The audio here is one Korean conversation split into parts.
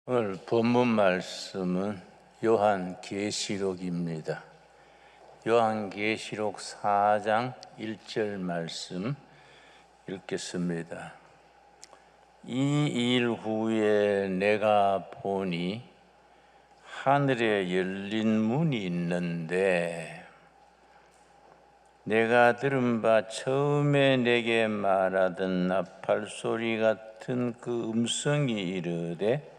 오늘 본문 말씀은 요한계시록입니다. 요한계시록 4장 1절 말씀 읽겠습니다. 이 일 후에 내가 보니 하늘에 열린 문이 있는데 내가 들은 바 처음에 내게 말하던 나팔 소리 같은 그 음성이 이르되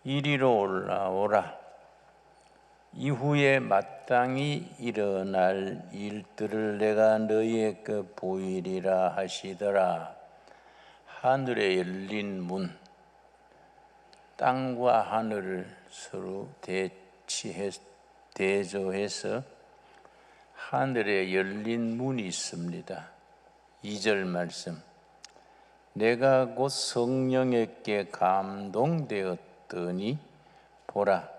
이리로 올라오라. 이후에 마땅히 일어날 일들을 내가 너희에게 보이리라 하시더라. 하늘에 열린 문, 땅과 하늘을 서로 대조해서 하늘에 열린 문이 있습니다. 2절 말씀, 내가 곧 성령에게 감동되었더니 보라,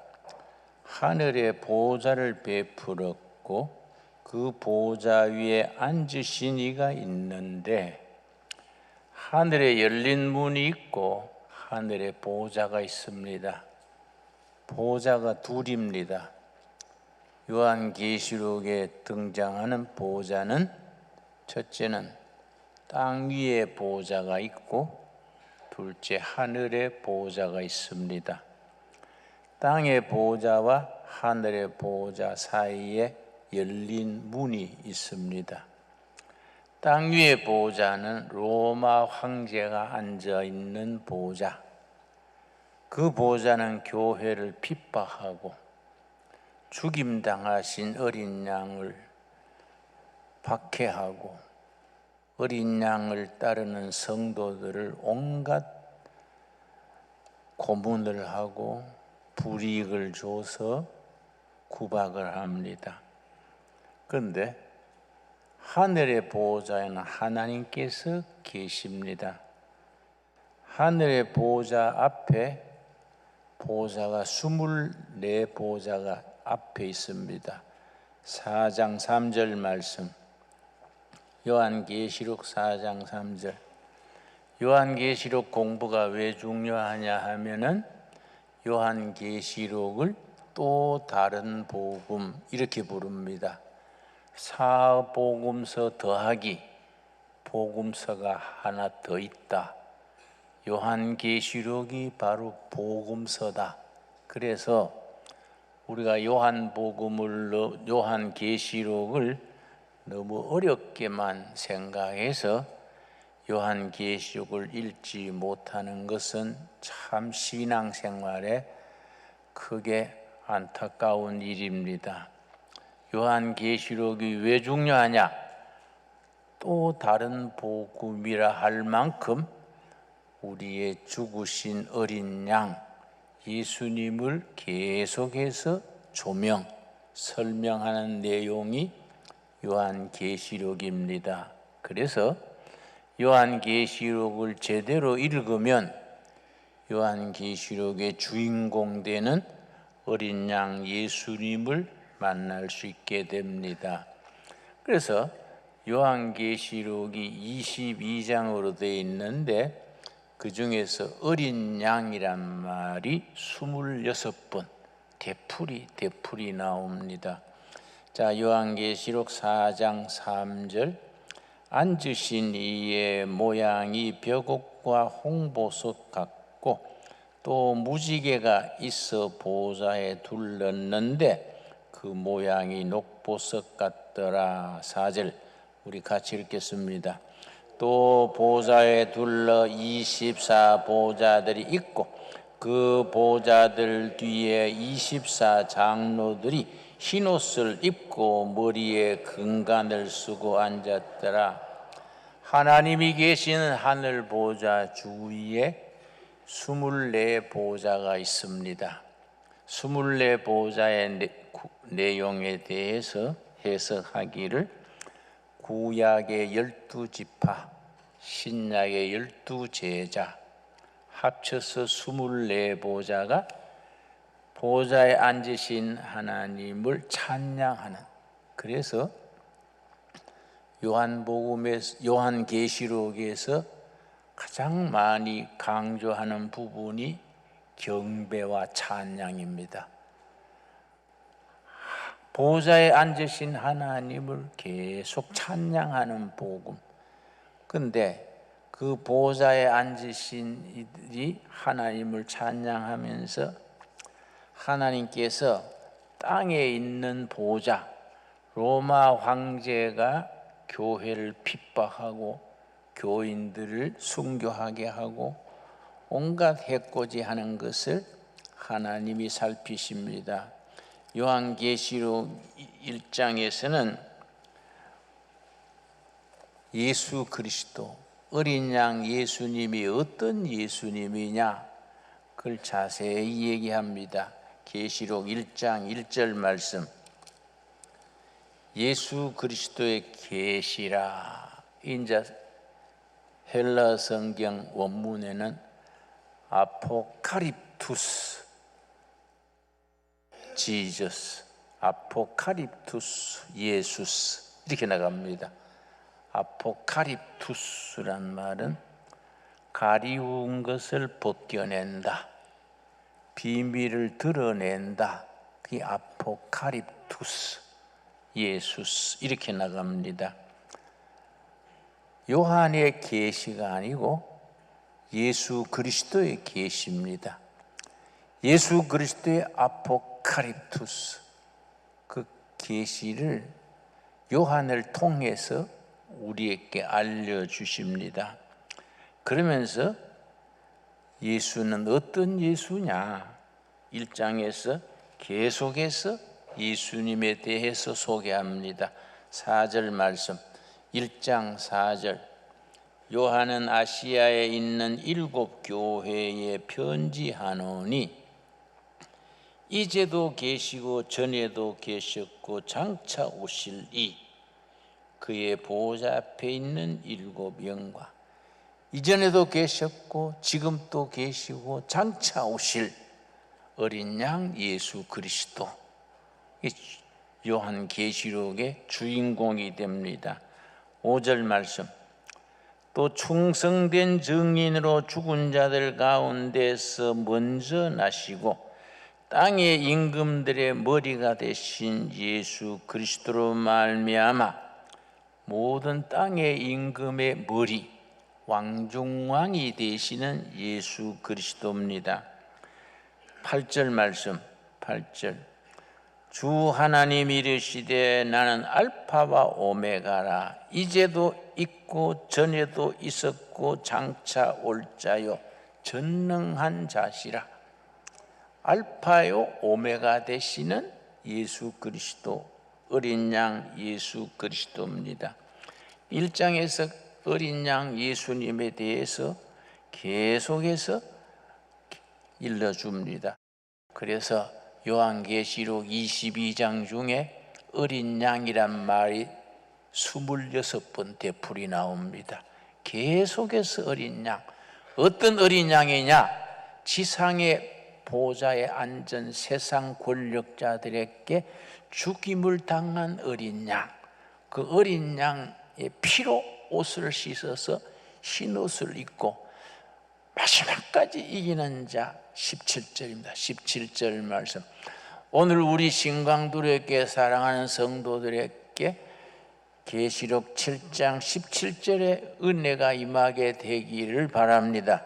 하늘에 보좌를 베풀었고 그 보좌 위에 앉으신 이가 있는데 하늘에 열린 문이 있고 하늘에 보좌가 있습니다. 보좌가 둘입니다. 요한계시록에 등장하는 보좌는 첫째는 땅 위에 보좌가 있고 둘째 하늘에 보좌가 있습니다. 땅의 보좌와 하늘의 보좌 사이에 열린 문이 있습니다. 땅 위의 보좌는 로마 황제가 앉아 있는 보좌. 그 보좌는 교회를 핍박하고 죽임당하신 어린 양을 박해하고 어린 양을 따르는 성도들을 온갖 고문을 하고 불이익을 줘서 구박을 합니다. 그런데 하늘의 보좌에는 하나님께서 계십니다. 하늘의 보좌 앞에 보좌가 24보좌가 앞에 있습니다. 4장 3절 말씀, 요한계시록 4장 3절. 요한계시록 공부가 왜 중요하냐 하면은 요한계시록을 또 다른 복음 이렇게 부릅니다. 사복음서 더하기 복음서가 하나 더 있다. 요한계시록이 바로 복음서다. 그래서 우리가 요한계시록을 너무 어렵게만 생각해서 요한계시록을 읽지 못하는 것은 참 신앙생활에 크게 안타까운 일입니다. 요한계시록이 왜 중요하냐? 또 다른 복음이라 할 만큼 우리의 죽으신 어린 양 예수님을 계속해서 설명하는 내용이 요한계시록입니다. 그래서 요한계시록을 제대로 읽으면 요한계시록의 주인공 되는 어린 양 예수님을 만날 수 있게 됩니다. 그래서 요한계시록이 22장으로 되어 있는데 그 중에서 어린 양이란 말이 26번 되풀이 나옵니다. 자, 요한계시록 4장 3절, 앉으신 이의 모양이 벽옥과 홍보석 같고 또 무지개가 있어 보좌에 둘렀는데 그 모양이 녹보석 같더라. 4절 우리 같이 읽겠습니다. 또 보좌에 둘러 24보좌들이 있고 그 보좌들 뒤에 24장로들이 흰옷을 입고 머리에 금관을 쓰고 앉았더라. 하나님이 계시는 하늘 보좌 주위에 24보좌가 있습니다. 24보좌의 내용에 대해서 해석하기를 구약의 12지파, 신약의 12제자 합쳐서 24보좌가 보좌에 앉으신 하나님을 찬양하는, 그래서 요한계시록에서 가장 많이 강조하는 부분이 경배와 찬양입니다. 보좌에 앉으신 하나님을 계속 찬양하는 복음. 근데 그 보좌에 앉으신 이들이 하나님을 찬양하면서 하나님께서 땅에 있는 보좌, 로마 황제가 교회를 핍박하고 교인들을 순교하게 하고 온갖 해코지 하는 것을 하나님이 살피십니다. 요한계시록 1장에서는 예수 그리스도, 어린 양 예수님이 어떤 예수님이냐 그걸 자세히 얘기합니다. 계시록 1장 1절 말씀, 예수 그리스도의 계시라. 인자 헬라 성경 원문에는 아포카립투스 지저스, 아포카립투스 예수스 이렇게 나갑니다. 아포카립투스란 말은 가리운 것을 벗겨낸다, 비밀을 드러낸다. 그게 아포카립투스 예수스 이렇게 나갑니다. 요한의 계시가 아니고 예수 그리스도의 계시입니다. 예수 그리스도의 아포카립투스, 그 계시를 요한을 통해서 우리에게 알려주십니다. 그러면서 예수는 어떤 예수냐 1장에서 계속해서 예수님에 대해서 소개합니다. 4절 말씀, 1장 4절, 요한은 아시아에 있는 7 교회에 편지하노니 이제도 계시고 전에도 계셨고 장차 오실 이 그의 보좌 앞에 있는 7 영과 이전에도 계셨고 지금도 계시고 장차 오실 어린 양 예수 그리스도, 요한계시록의 주인공이 됩니다. 5절 말씀, 또 충성된 증인으로 죽은 자들 가운데서 먼저 나시고 땅의 임금들의 머리가 되신 예수 그리스도로 말미암아 모든 땅의 임금의 머리, 왕중왕이 되시는 예수 그리스도입니다. 8절 말씀, 8절, 주 하나님 이르시되 나는 알파와 오메가라. 이제도 있고 전에도 있었고 장차 올 자요 전능한 자시라. 알파요 오메가 되시는 예수 그리스도, 어린 양 예수 그리스도입니다. 1장에서 어린 양 예수님에 대해서 계속해서 일러줍니다. 그래서 요한계시록 22장 중에 어린 양이란 말이 26번 되풀이 나옵니다. 계속해서 어린 양. 어떤 어린 양이냐? 지상의 보좌에 앉은 세상 권력자들에게 죽임을 당한 어린 양. 그 어린 양의 피로 옷을 씻어서 흰 옷을 입고 마지막까지 이기는 자 17절입니다. 17절 말씀. 오늘 우리 신광들에게 사랑하는 성도들에게 계시록 7장 17절의 은혜가 임하게 되기를 바랍니다.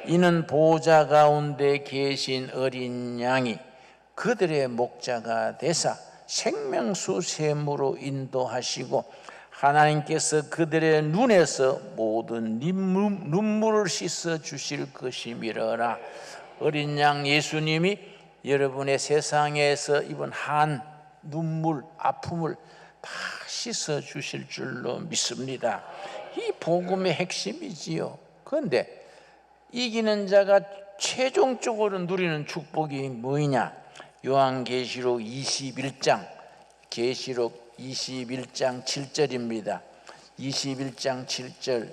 이는 보좌 가운데 계신 어린 양이 그들의 목자가 되사 생명수 샘으로 인도하시고 하나님께서 그들의 눈에서 모든 눈물을 씻어 주실 것이미러라. 어린 양 예수님이 여러분의 세상에서 입은 한 눈물, 아픔을 다 씻어 주실 줄로 믿습니다. 이 복음의 핵심이지요. 그런데 이기는 자가 최종적으로 누리는 축복이 뭐냐? 요한계시록 21장, 계시록 21장 7절입니다. 21장 7절.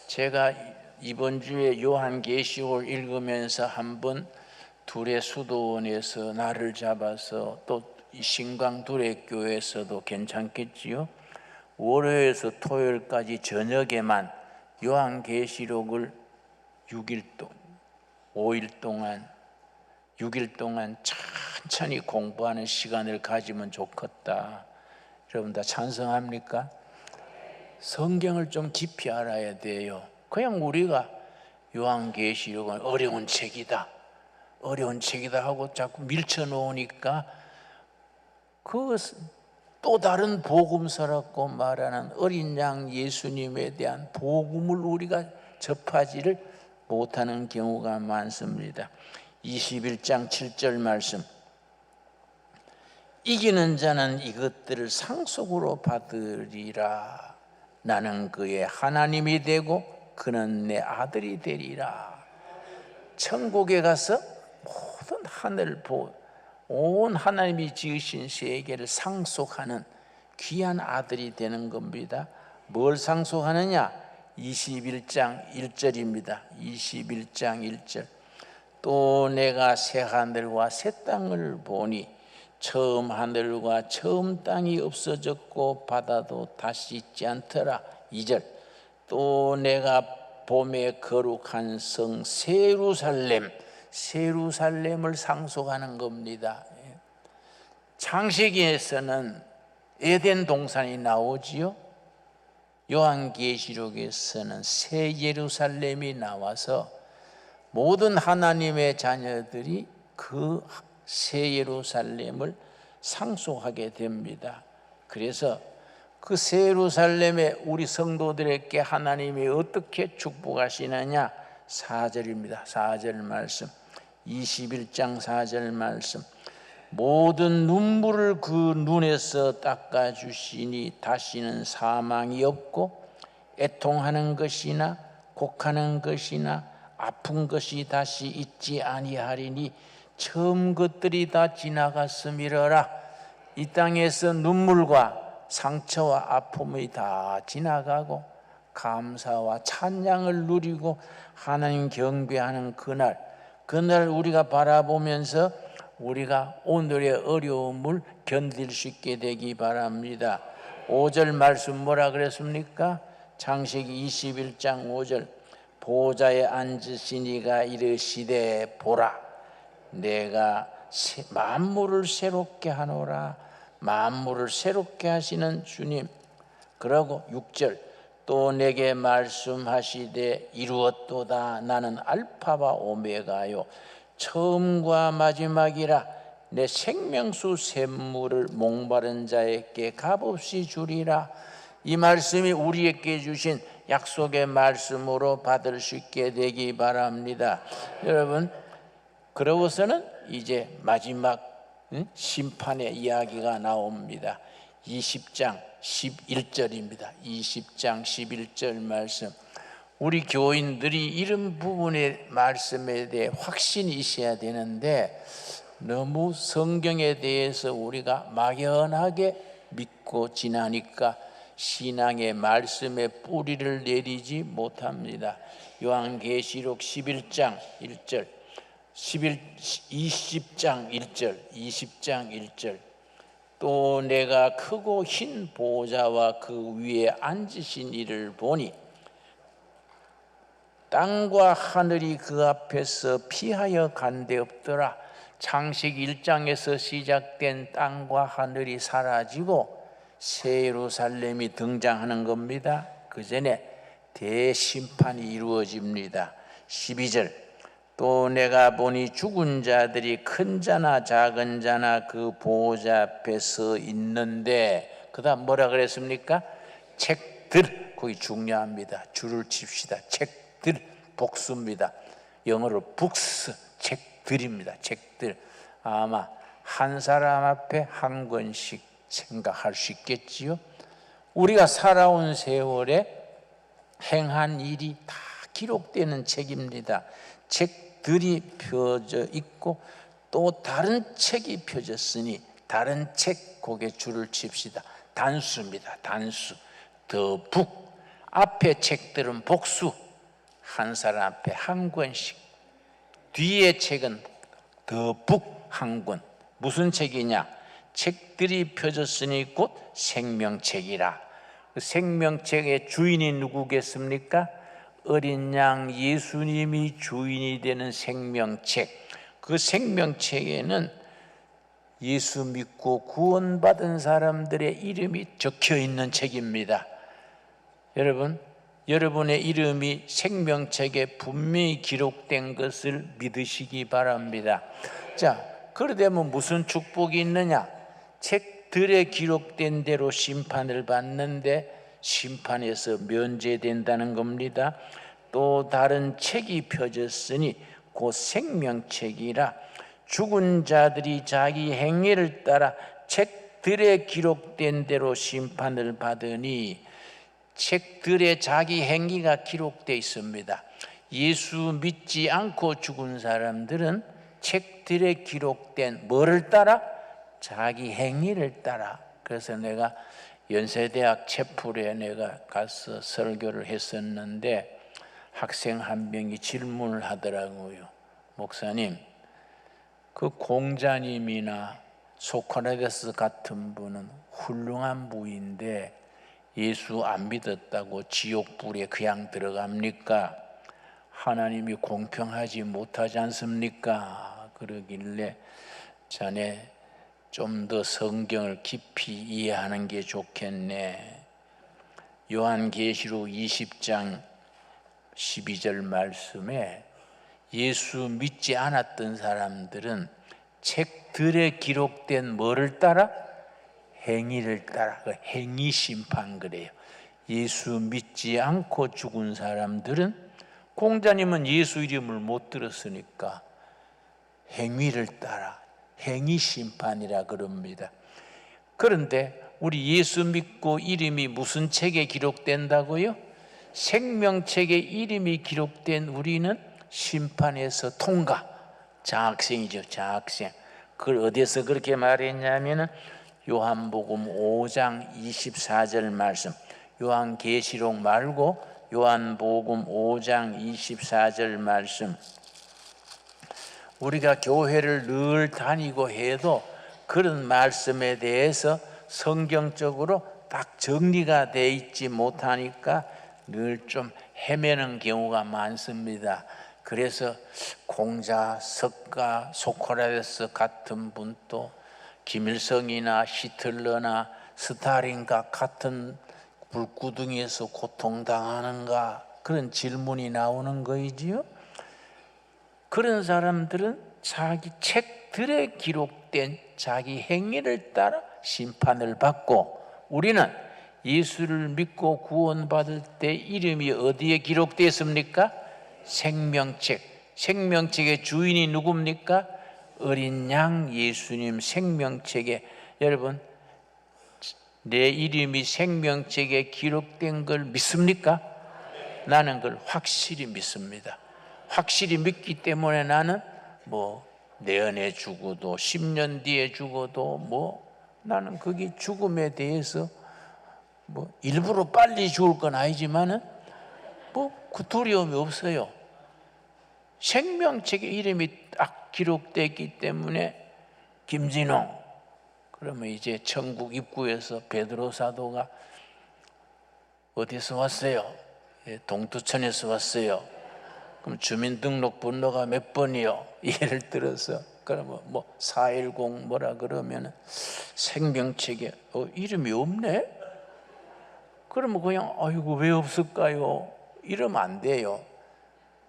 제가 이번 주에 요한계시록을 읽으면서 한번 둘의 수도원에서 나를 잡아서 또 신광 둘의 교회에서도 괜찮겠지요. 월요일에서 토요일까지 저녁에만 요한계시록을 6일 동안 5일 동안 6일 동안 천천히 공부하는 시간을 가지면 좋겠다. 여러분 다 찬성합니까? 성경을 좀 깊이 알아야 돼요. 그냥 우리가 요한계시록은 어려운 책이다 하고 자꾸 밀쳐놓으니까 그 또 다른 복음서라고 말하는 어린 양 예수님에 대한 복음을 우리가 접하지를 못하는 경우가 많습니다. 21장 7절 말씀, 이기는 자는 이것들을 상속으로 받으리라. 나는 그의 하나님이 되고 그는 내 아들이 되리라. 천국에 가서 모든 하늘 온 하나님이 지으신 세계를 상속하는 귀한 아들이 되는 겁니다. 뭘 상속하느냐? 21장 1절입니다. 21장 1절. 또 내가 새 하늘과 새 땅을 보니 처음 하늘과 처음 땅이 없어졌고 바다도 다시 있지 않더라. 2절. 또 내가 봄에 거룩한 성 세루살렘을 상속하는 겁니다. 창세기에서는 에덴 동산이 나오지요. 요한계시록에서는 새 예루살렘이 나와서 모든 하나님의 자녀들이 그 새 예루살렘을 상속하게 됩니다. 그래서 그 새 예루살렘에 우리 성도들에게 하나님이 어떻게 축복하시느냐? 4절입니다. 4절 말씀, 21장 4절 말씀. 모든 눈물을 그 눈에서 닦아주시니 다시는 사망이 없고 애통하는 것이나 곡하는 것이나 아픈 것이 다시 있지 아니하리니 처음 것들이 다 지나갔음이러라. 이 땅에서 눈물과 상처와 아픔이 다 지나가고 감사와 찬양을 누리고 하나님 경배하는 그날 우리가 바라보면서 우리가 오늘의 어려움을 견딜 수 있게 되기 바랍니다. 5절 말씀 뭐라 그랬습니까? 창세기 21장 5절. 보좌에 앉으신 이가 이르시되 보라, 내가 만물을 새롭게 하노라. 만물을 새롭게 하시는 주님. 그러고 6절. 또 내게 말씀하시되 이루었도다. 나는 알파와 오메가요 처음과 마지막이라. 내 생명수 샘물을 목마른 자에게 값없이 주리라. 이 말씀이 우리에게 주신 약속의 말씀으로 받을 수 있게 되기 바랍니다. 여러분, 그러고서는 이제 마지막 심판의 이야기가 나옵니다. 20장 11절입니다. 20장 11절 말씀. 우리 교인들이 이런 부분의 말씀에 대해 확신이 있어야 되는데 너무 성경에 대해서 우리가 막연하게 믿고 지나니까 신앙의 말씀에 뿌리를 내리지 못합니다. 요한계시록 11장 1절, 20장 1절. 또 내가 크고 흰 보좌와 그 위에 앉으신 이를 보니 땅과 하늘이 그 앞에서 피하여 간데 없더라. 창세기 1장에서 시작된 땅과 하늘이 사라지고 새 예루살렘이 등장하는 겁니다. 그 전에 대심판이 이루어집니다. 12절. 또 내가 보니 죽은 자들이 큰 자나 작은 자나 그 보호자 앞에 서 있는데, 그 다음 뭐라 그랬습니까? 책들. 거기 중요합니다. 줄을 칩시다. 책들, 복수입니다. 영어로 books, 책들입니다. 책들. 아마 한 사람 앞에 한 권씩 생각할 수 있겠지요. 우리가 살아온 세월에 행한 일이 다 기록되는 책입니다. 책들이 펴져 있고 또 다른 책이 펴졌으니 다른 책, 고개 줄을 칩시다. 단수입니다. 단수. 더 북. 앞에 책들은 복수. 한 사람 앞에 한 권씩. 뒤에 책은 더 북 한 권. 무슨 책이냐? 책들이 펴졌으니 곧 생명책이라. 생명책의 주인이 누구겠습니까? 어린 양 예수님이 주인이 되는 생명책. 그 생명책에는 예수 믿고 구원받은 사람들의 이름이 적혀 있는 책입니다. 여러분, 여러분의 이름이 생명책에 분명히 기록된 것을 믿으시기 바랍니다. 자, 그러려면 무슨 축복이 있느냐? 책들에 기록된 대로 심판을 받는데 심판에서 면제된다는 겁니다. 또 다른 책이 펴졌으니 곧 생명책이라 죽은 자들이 자기 행위를 따라 책들에 기록된 대로 심판을 받으니, 책들에 자기 행위가 기록되어 있습니다. 예수 믿지 않고 죽은 사람들은 책들에 기록된 뭐를 따라? 자기 행위를 따라. 그래서 내가 연세대학 채플에 내가 가서 설교를 했었는데 학생 한 명이 질문을 하더라고요. 목사님, 그 공자님이나 소크라테스 같은 분은 훌륭한 분인데 예수 안 믿었다고 지옥불에 그냥 들어갑니까? 하나님이 공평하지 못하지 않습니까? 그러길래 자네 좀 더 성경을 깊이 이해하는 게 좋겠네. 요한계시록 20장 12절 말씀에 예수 믿지 않았던 사람들은 책들에 기록된 뭐를 따라? 행위를 따라. 행위 심판 그래요. 예수 믿지 않고 죽은 사람들은, 공자님은 예수 이름을 못 들었으니까 행위를 따라 행위 심판이라 그럽니다. 그런데 우리 예수 믿고 이름이 무슨 책에 기록된다고요? 생명책에 이름이 기록된 우리는 심판에서 통과. 장학생이죠, 장학생. 그걸 어디에서 그렇게 말했냐면은 요한복음 5장 24절 말씀, 요한계시록 말고 요한복음 5장 24절 말씀. 우리가 교회를 늘 다니고 해도 그런 말씀에 대해서 성경적으로 딱 정리가 돼 있지 못하니까 늘 좀 헤매는 경우가 많습니다. 그래서 공자, 석가, 소크라테스 같은 분도 김일성이나 히틀러나 스탈린과 같은 불구덩이에서 고통당하는가, 그런 질문이 나오는 거이지요. 그런 사람들은 자기 책들에 기록된 자기 행위를 따라 심판을 받고, 우리는 예수를 믿고 구원받을 때 이름이 어디에 기록되어 있습니까? 생명책. 생명책의 주인이 누굽니까? 어린 양 예수님 생명책에. 여러분, 내 이름이 생명책에 기록된 걸 믿습니까? 나는 그걸 확실히 믿습니다. 확실히 믿기 때문에 나는 내년에 죽어도 10년 뒤에 죽어도 나는 거기 죽음에 대해서 일부러 빨리 죽을 건 아니지만은 그 두려움이 없어요. 생명책에 이름이 딱 기록되어 있기 때문에. 김진홍, 그러면 이제 천국 입구에서 베드로 사도가 어디서 왔어요? 동두천에서 왔어요. 그럼 주민등록번호가 몇 번이요? 예를 들어서 그러면 410 뭐라 그러면 생명책에 이름이 없네? 그러면 그냥 아이고 왜 없을까요? 이러면 안 돼요.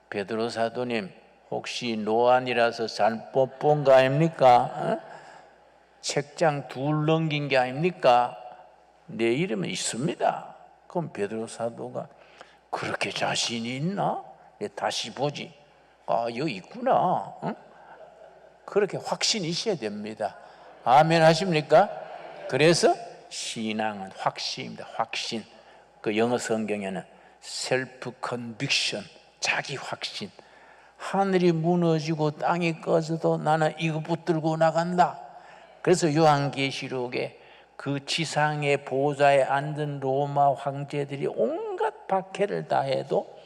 베드로 사도님, 혹시 노안이라서 잘못 본 거 아닙니까? 책장 둘 넘긴 게 아닙니까? 내 이름은 있습니다. 그럼 베드로 사도가 그렇게 자신이 있나? 다시 보지. 여기 있구나. 그렇게 확신이 있어야 됩니다. 아멘 하십니까? 그래서 신앙은 확신입니다. 확신. 그 영어 성경에는 self conviction, 자기 확신. 하늘이 무너지고 땅이 꺼져도 나는 이거 붙들고 나간다. 그래서 요한계시록에 그 지상의 보좌에 앉은 로마 황제들이 온갖 박해를 다 해도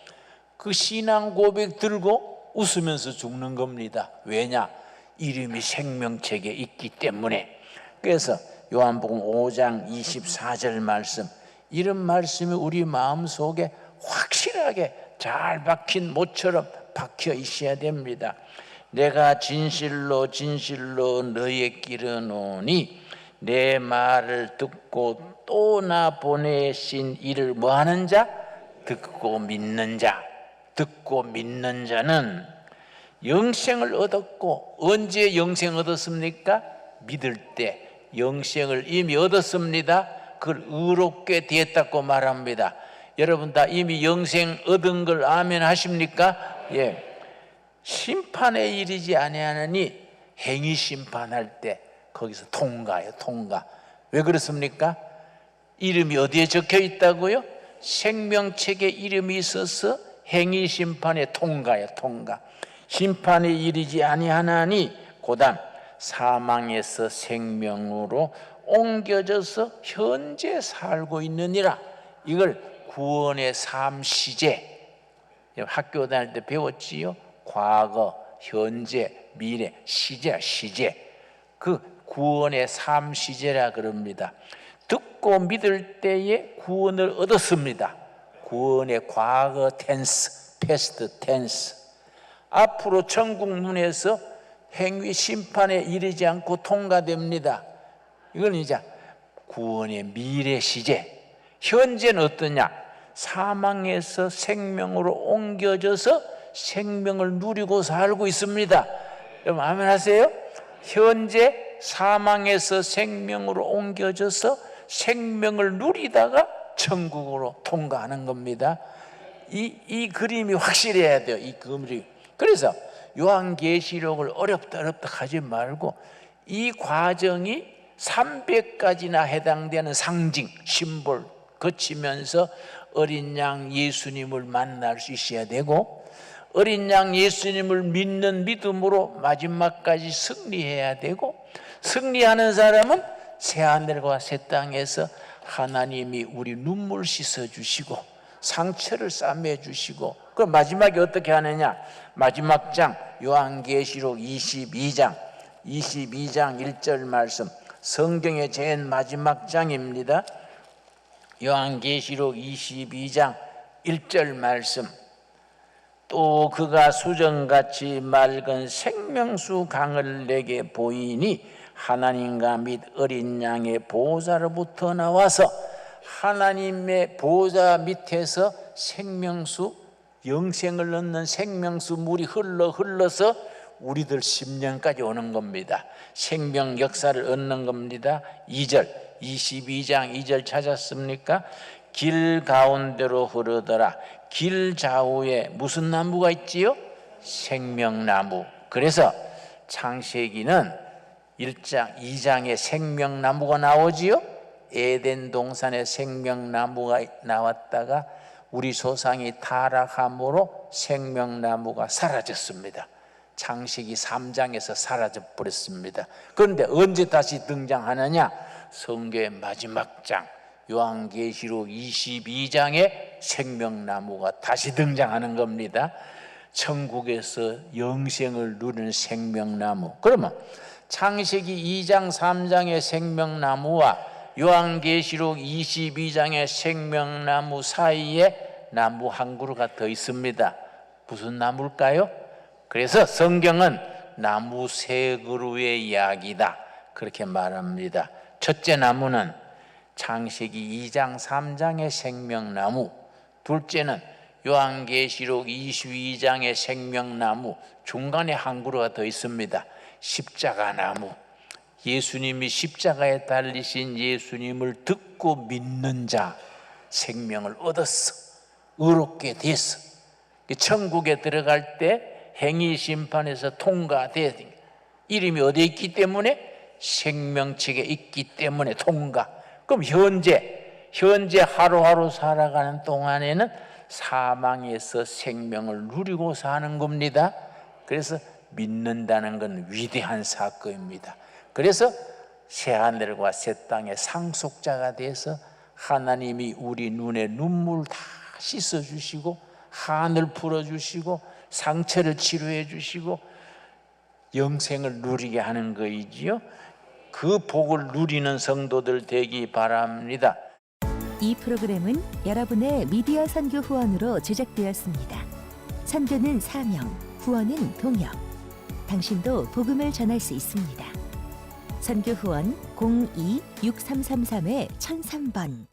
그 신앙 고백 들고 웃으면서 죽는 겁니다. 왜냐? 이름이 생명책에 있기 때문에. 그래서 요한복음 5장 24절 말씀, 이런 말씀이 우리 마음속에 확실하게 잘 박힌 못처럼 박혀 있어야 됩니다. 내가 진실로 진실로 너희에게 이르노니 내 말을 듣고 또 나 보내신 이를 뭐하는 자? 듣고 믿는 자. 듣고 믿는 자는 영생을 얻었고, 언제 영생 얻었습니까? 믿을 때 영생을 이미 얻었습니다. 그걸 의롭게 되었다고 말합니다. 여러분 다 이미 영생 얻은 걸 아멘 하십니까? 예. 심판에 이르지 아니하느니 행위 심판할 때 거기서 통과예요. 통과. 왜 그렇습니까? 이름이 어디에 적혀 있다고요? 생명책에 이름이 있어서 행위 심판에 통과예요. 통과. 심판에 이르지 아니하나니 고담 사망에서 생명으로 옮겨져서 현재 살고 있느니라. 이걸 구원의 삶 시제, 학교 다닐 때 배웠지요. 과거, 현재, 미래, 시제, 시제. 그 구원의 삶 시제라 그럽니다. 듣고 믿을 때에 구원을 얻었습니다. 구원의 과거 텐스, 패스트 텐스. 앞으로 천국 문에서 행위 심판에 이르지 않고 통과됩니다. 이건 이제 구원의 미래 시제. 현재는 어떠냐? 사망에서 생명으로 옮겨져서 생명을 누리고 살고 있습니다. 여러분 아멘 하세요? 현재 사망에서 생명으로 옮겨져서 생명을 누리다가 천국으로 통과하는 겁니다. 이 그림이 확실해야 돼요. 이 그림이. 그래서 요한계시록을 어렵다 하지 말고 이 과정이 300가지나 해당되는 상징, 심볼 거치면서 어린 양 예수님을 만날 수 있어야 되고, 어린 양 예수님을 믿는 믿음으로 마지막까지 승리해야 되고, 승리하는 사람은 새하늘과 새 땅에서 하나님이 우리 눈물 씻어주시고 상처를 싸매주시고, 그 마지막에 어떻게 하느냐? 마지막 장 요한계시록 22장 1절 말씀, 성경의 제일 마지막 장입니다. 요한계시록 22장 1절 말씀. 또 그가 수정같이 맑은 생명수 강을 내게 보이니 하나님과 및 어린 양의 보호자로부터 나와서 하나님의 보호자 밑에서 생명수, 영생을 얻는 생명수 물이 흘러서 우리들 10년까지 오는 겁니다. 생명 역사를 얻는 겁니다. 2절, 22장 2절 찾았습니까? 길 가운데로 흐르더라. 길 좌우에 무슨 나무가 있지요? 생명나무. 그래서 창세기는 1장, 2장에 생명나무가 나오지요? 에덴 동산에 생명나무가 나왔다가 우리 조상이 타락함으로 생명나무가 사라졌습니다. 창세기 3장에서 사라져 버렸습니다. 그런데 언제 다시 등장하느냐? 성경의 마지막 장 요한계시록 22장에 생명나무가 다시 등장하는 겁니다. 천국에서 영생을 누리는 생명나무. 그러면 창세기 2장 3장의 생명나무와 요한계시록 22장의 생명나무 사이에 나무 한 그루가 더 있습니다. 무슨 나무일까요? 그래서 성경은 나무 세 그루의 이야기다 그렇게 말합니다. 첫째 나무는 창세기 2장 3장의 생명나무, 둘째는 요한계시록 22장의 생명나무, 중간에 한 그루가 더 있습니다. 십자가나무. 예수님이 십자가에 달리신 예수님을 듣고 믿는 자 생명을 얻었어. 의롭게 됐어. 천국에 들어갈 때 행위 심판에서 통과돼야 돼. 이름이 어디에 있기 때문에? 생명책에 있기 때문에 통과. 그럼 현재 하루하루 살아가는 동안에는 사망에서 생명을 누리고 사는 겁니다. 그래서 믿는다는 건 위대한 사건입니다. 그래서 새하늘과 새 땅의 상속자가 돼서 하나님이 우리 눈에 눈물 다 씻어주시고 한을 풀어주시고 상처를 치료해 주시고 영생을 누리게 하는 거이지요. 그 복을 누리는 성도들 되기 바랍니다. 이 프로그램은 여러분의 미디어 선교 후원으로 제작되었습니다. 선교는 사명, 후원은 동역. 당신도 복음을 전할 수 있습니다. 선교 후원 02-6333-1003번